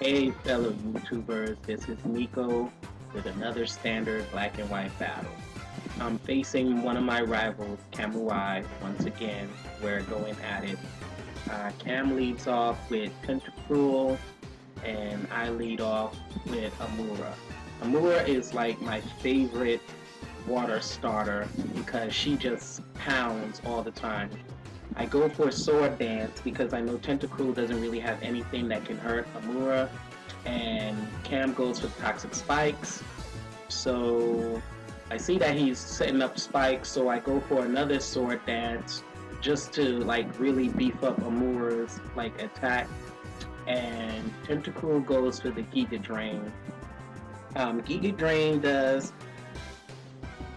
Hey fellow YouTubers, this is Niko with another standard black and white battle. I'm facing one of my rivals, Kamui, once again. We're going at it. Cam leads off with Tentacruel, and I lead off with Amura. Amura is like my favorite water starter because she just pounds all the time. I go for Sword Dance because I know Tentacruel doesn't really have anything that can hurt Amura, and Cam goes for Toxic Spikes. So I see that he's setting up spikes, so I go for another Sword Dance just to like really beef up Amura's like attack. And Tentacruel goes for the Giga Drain. Giga Drain does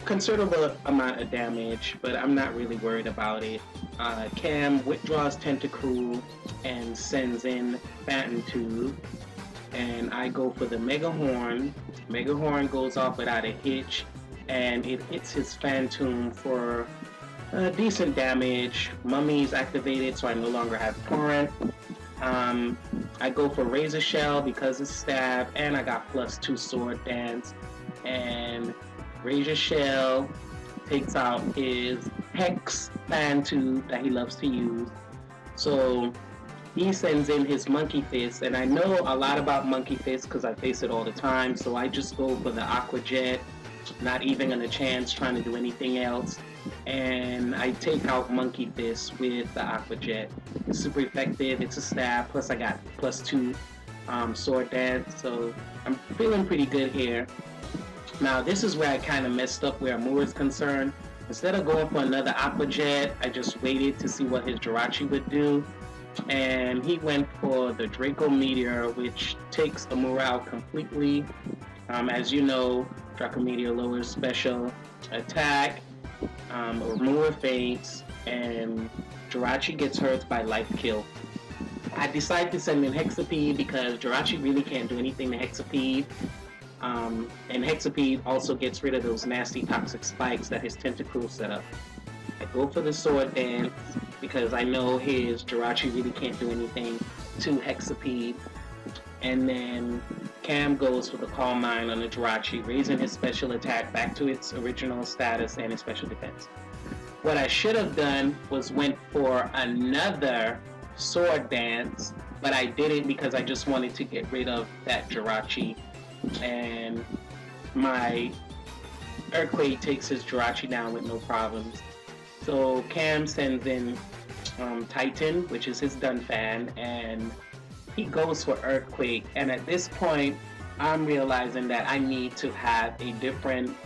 considerable amount of damage, but I'm not really worried about it. Cam withdraws Tentacruel and sends in Phantom Tube, and I go for the Mega Horn. Mega Horn goes off without a hitch, and it hits his Phantom for decent damage. Mummy's activated, so I no longer have Torrent. I go for Razor Shell because it's stab, and I got +2 Sword Dance, and Razor Shell takes out his Hex fan tube that he loves to use. So he sends in his Monkey Fist, and I know a lot about Monkey Fist because I face it all the time. So I just go for the Aqua Jet, not even a chance trying to do anything else. And I take out Monkey Fist with the Aqua Jet. It's super effective. It's a stab. Plus I got +2 Sword Dance. So I'm feeling pretty good here. Now, this is where I kind of messed up where Amura is concerned. Instead of going for another Aqua Jet, I just waited to see what his Jirachi would do. And he went for the Draco Meteor, which takes Amura out completely. As you know, Draco Meteor lowers special attack, Amura faints, and Jirachi gets hurt by Life Kill. I decided to send in Hexapede because Jirachi really can't do anything to Hexapede. And Hexapede also gets rid of those nasty toxic spikes that his Tentacruel set up. I go for the Sword Dance because I know his Jirachi really can't do anything to Hexapede. And then Cam goes for the Calm Mind on the Jirachi, raising his special attack back to its original status and his special defense. What I should have done was went for another Sword Dance, but I didn't because I just wanted to get rid of that Jirachi. And my Earthquake takes his Jirachi down with no problems. So Cam sends in Titan, which is his Dunfan, and he goes for Earthquake. And at this point, I'm realizing that I need to have a different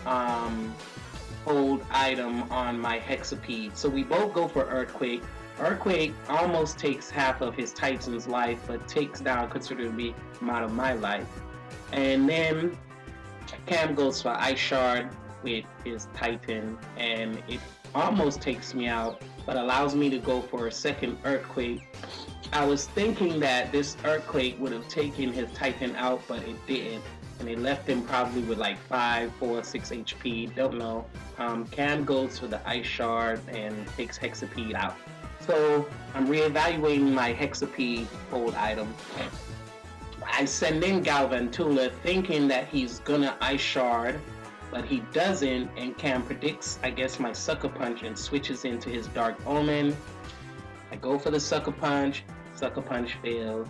hold item on my Hexapede. So we both go for Earthquake. Earthquake almost takes half of his Titan's life, but takes down considerably amount of my life. And then Cam goes for Ice Shard with his Titan, and it almost takes me out, but allows me to go for a second Earthquake. I was thinking that this Earthquake would have taken his Titan out, but it didn't, and it left him probably with like 5, 4, 6 HP, don't know. Cam goes for the Ice Shard and takes Hexapede out. So I'm reevaluating my Hexapede hold item. I send in Galvantula thinking that he's gonna Ice Shard, but he doesn't, and Cam predicts, I guess, my Sucker Punch and switches into his Dark Omen. I go for the Sucker Punch fails.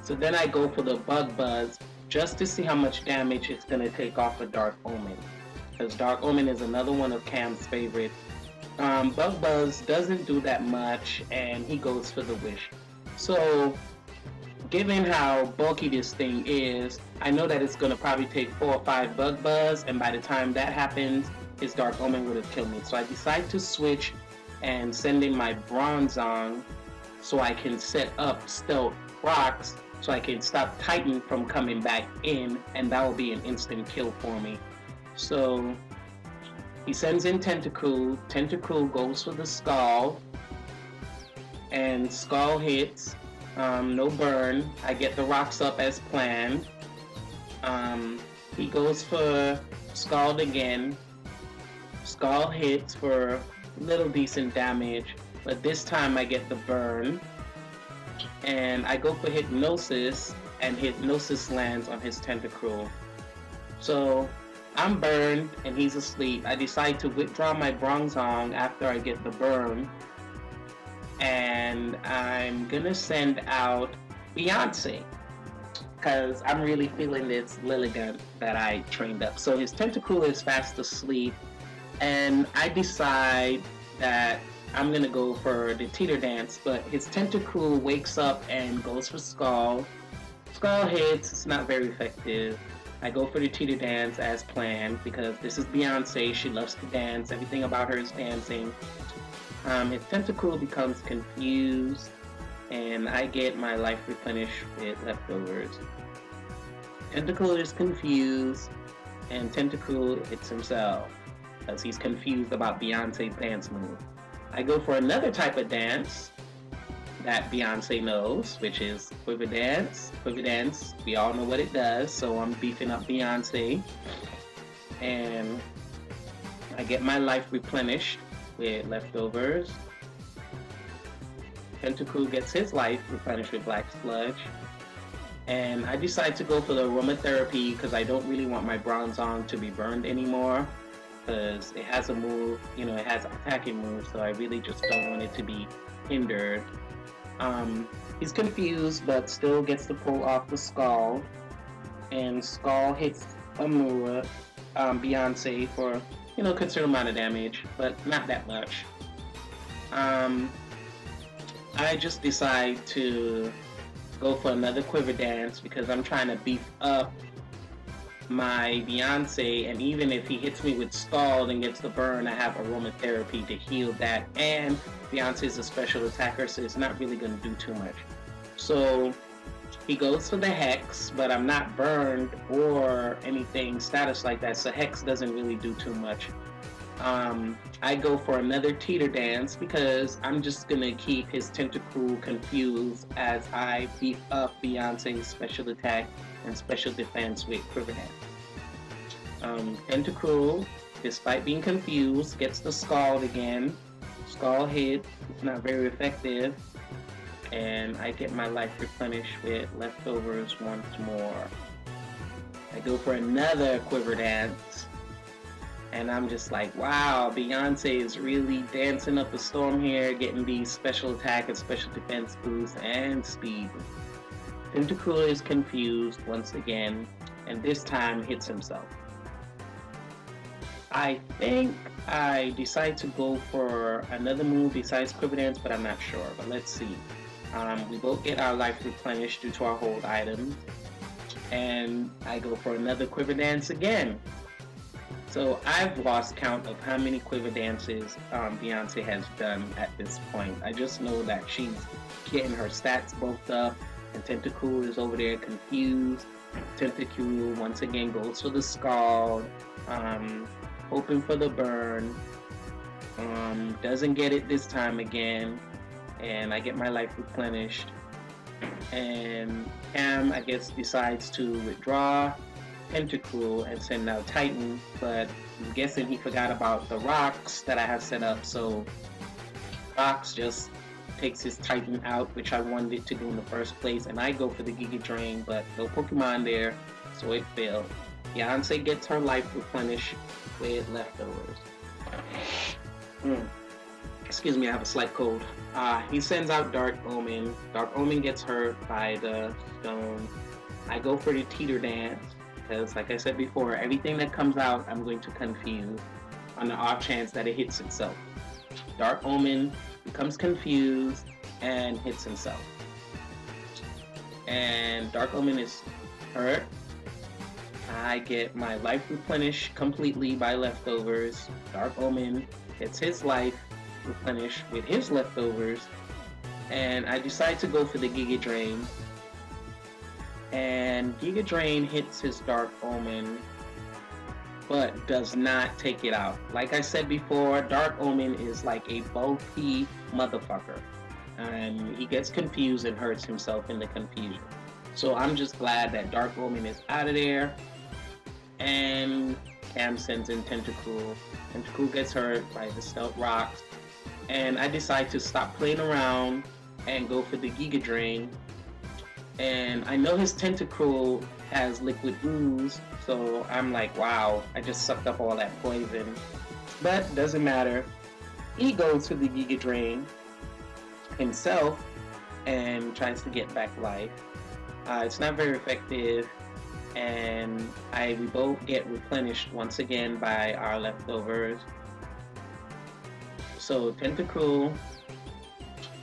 So then I go for the Bug Buzz just to see how much damage it's gonna take off of Dark Omen, because Dark Omen is another one of Cam's favorites. Bug Buzz doesn't do that much, and he goes for the Wish. So given how bulky this thing is, I know that it's going to probably take 4 or 5 Bug Buzz, and by the time that happens, his Dark Omen would have killed me. So I decide to switch and send in my Bronzong so I can set up Stealth Rocks so I can stop Titan from coming back in, and that will be an instant kill for me. So he sends in Tentacruel. Tentacruel goes for the Skull, and Skull hits. No burn. I get the rocks up as planned. He goes for Scald again. Scald hits for little decent damage, but this time I get the burn. And I go for Hypnosis, and hypnosis lands on his tentacruel. So I'm burned and he's asleep. I decide to withdraw my Bronzong after I get the burn, and I'm gonna send out Beyonce because I'm really feeling this Lilligant that I trained up. So his Tentacruel is fast asleep, and I decide that I'm gonna go for the Teeter Dance, but his Tentacruel wakes up and goes for Skull. Skull hits, it's not very effective. I go for the Teeter Dance as planned because this is Beyonce, she loves to dance, everything about her is dancing. His Tentacruel becomes confused, and I get my life replenished with leftovers. Tentacruel is confused, and Tentacruel hits himself because he's confused about Beyonce's dance move. I go for another type of dance that Beyonce knows, which is Quiver Dance. Quiver Dance, we all know what it does, so I'm beefing up Beyonce, and I get my life replenished with leftovers. Tentacruel gets his life replenished with Black Sludge. And I decide to go for the aromatherapy because I don't really want my Bronzong to be burned anymore, because it has a move, it has an attacking move, so I really just don't want it to be hindered. He's confused, but still gets to pull off the Skull, and Skull hits Amura, Beyonce for considerable amount of damage, but not that much. I just decide to go for another Quiver Dance because I'm trying to beef up my Beyonce, and even if he hits me with Skull and gets the burn, I have aromatherapy to heal that, and Beyonce is a special attacker, so it's not really going to do too much. So he goes for the Hex, but I'm not burned or anything status like that, so Hex doesn't really do too much. I go for another Teeter Dance because I'm just going to keep his Tentacruel confused as I beef up Beyonce's special attack and special defense with Quiver Dance. Tentacruel, despite being confused, gets the Scald again. Skull hit, it's not very effective, and I get my life replenished with leftovers once more. I go for another Quiver Dance, and I'm just like, wow, Beyonce is really dancing up a storm here, getting these special attack and special defense boosts and speed. Tentacruel is confused once again, and this time hits himself. I think I decide to go for another move besides Quiver Dance, but I'm not sure. But let's see. We both get our life replenished due to our hold items, and I go for another Quiver Dance again. So I've lost count of how many Quiver Dances Beyonce has done at this point. I just know that she's getting her stats bulked up, and Tentacruel is over there confused. Tentacruel once again goes for the Scald, hoping for the burn. Doesn't get it this time again, and I get my life replenished. And Kam, I guess, decides to withdraw Tentacruel and send out Titan, but I'm guessing he forgot about the rocks that I have set up, so Rocks just takes his Titan out, which I wanted it to do in the first place, and I go for the Giga Drain, but no Pokemon there, so it failed. Beyonce gets her life replenished with leftovers. Excuse me, I have a slight cold. He sends out Dark Omen. Dark Omen gets hurt by the stone. I go for the Teeter Dance, because like I said before, everything that comes out I'm going to confuse on the off chance that it hits itself. Dark Omen becomes confused and hits himself. And Dark Omen is hurt. I get my life replenished completely by leftovers. Dark Omen gets his life replenished with his leftovers. And I decide to go for the Giga Drain. And Giga Drain hits his Dark Omen, but does not take it out. Like I said before, Dark Omen is like a bulky motherfucker, and he gets confused and hurts himself in the confusion. So I'm just glad that Dark Omen is out of there, and Kam sends in Tentacruel. Tentacruel gets hurt by the Stealth Rocks, and I decide to stop playing around and go for the Giga Drain. And I know his Tentacruel has liquid ooze, so I'm like, wow, I just sucked up all that poison. But doesn't matter. He goes to the Giga Drain himself and tries to get back life. It's not very effective, and we both get replenished once again by our leftovers. So Tentacruel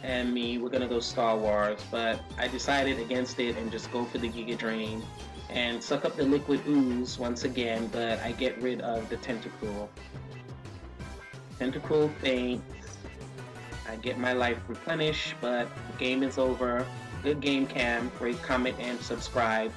and me, we're gonna go Star Wars, but I decided against it and just go for the Giga Drain and suck up the liquid ooze once again, but I get rid of the Tentacruel. Tentacruel faints. I get my life replenished, but the game is over. Good game, Cam. Rate, comment, and subscribe.